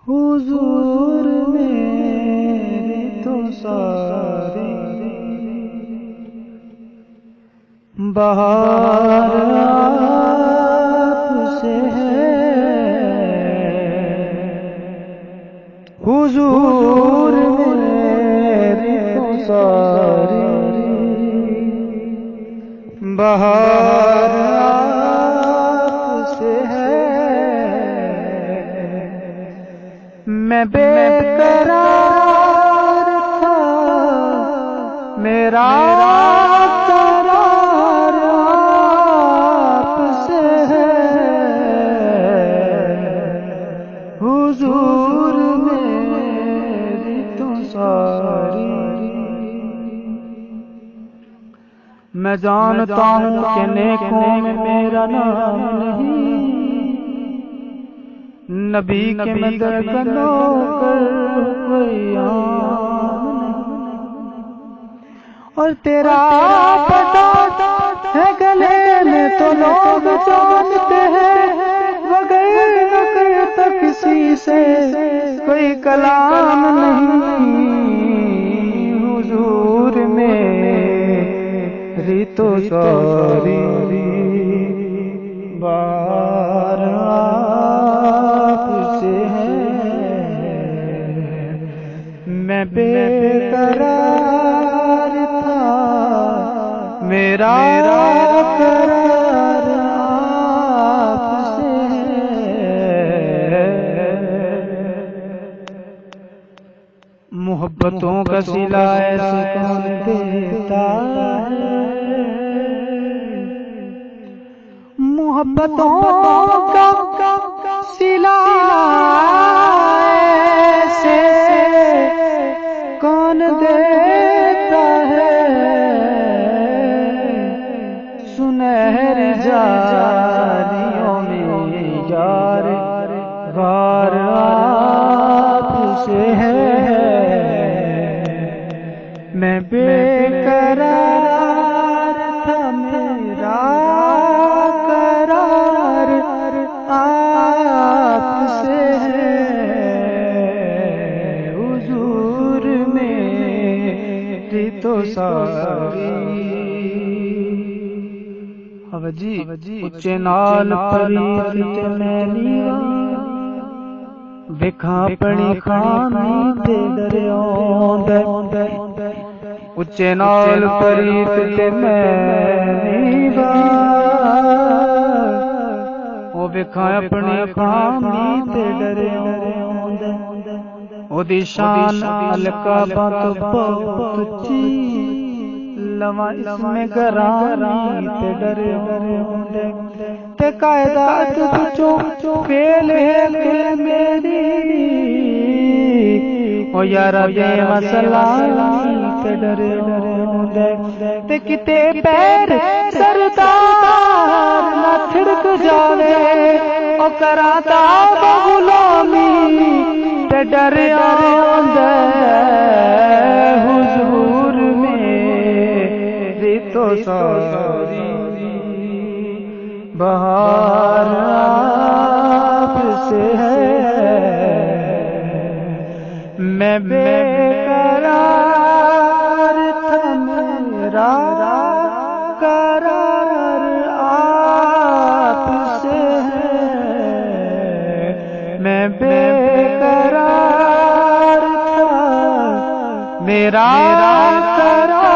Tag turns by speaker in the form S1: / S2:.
S1: حضور میری تو ساری بہار آپ سے ہے، حضور میری تو ساری بہار آپ سے ہے۔ میں بے قرار تھا، میرا قرار آپ سے ہے، حضور میری تو ساری۔ میں جانتا ہوں کہ نیکوں میں میرا نام نہیں، نبی کے مدر کا نوکر کوئی عام نہیں، اور تیرا پتا ہے گلے میں تو لوگ جانتے ہیں، بغیر نوکر تو کسی سے کوئی کلام نہیں، حضور میری تو ساری بہار آپ سے ہے۔ میں بے قرار تھا، میرا قرار آپ سے ہے۔ محبتوں کا صلہ ایسے کون دیتا ہے، محبتوں کا صلہ ایسے کون دیتا ہے، سنہری جالیوں میں یار غار آپ سے ہے۔ میں بے قرار تھا، میرا قرار آپ سے ہے، حضور میری تو ساری۔ جی اچے نال پریت تے میلیاں وکھاں پڑی خامی تے ڈریاں، اچے نال پریت تے میلیاں او وکھاں اپنی خامی تے ڈریاں، او دی شان الکعبہ تو بہت اچھی، لواں اس میں گرانی تے ڈرے ہوندے، تے قائدات بچوں فیل ہے دل میری، او یارا دے مسلانی تے ڈرے ہوندے، تے کتے پیر سردار نہ تھڑک جاوے، او کراتا غلامی تے ڈرے ہوندے، حضور تو ساری بہار آپ سے ہے۔ میں بے قرار تھا، میرا قرار آپ سے ہے، میں بے قرار تھا، میرا قرار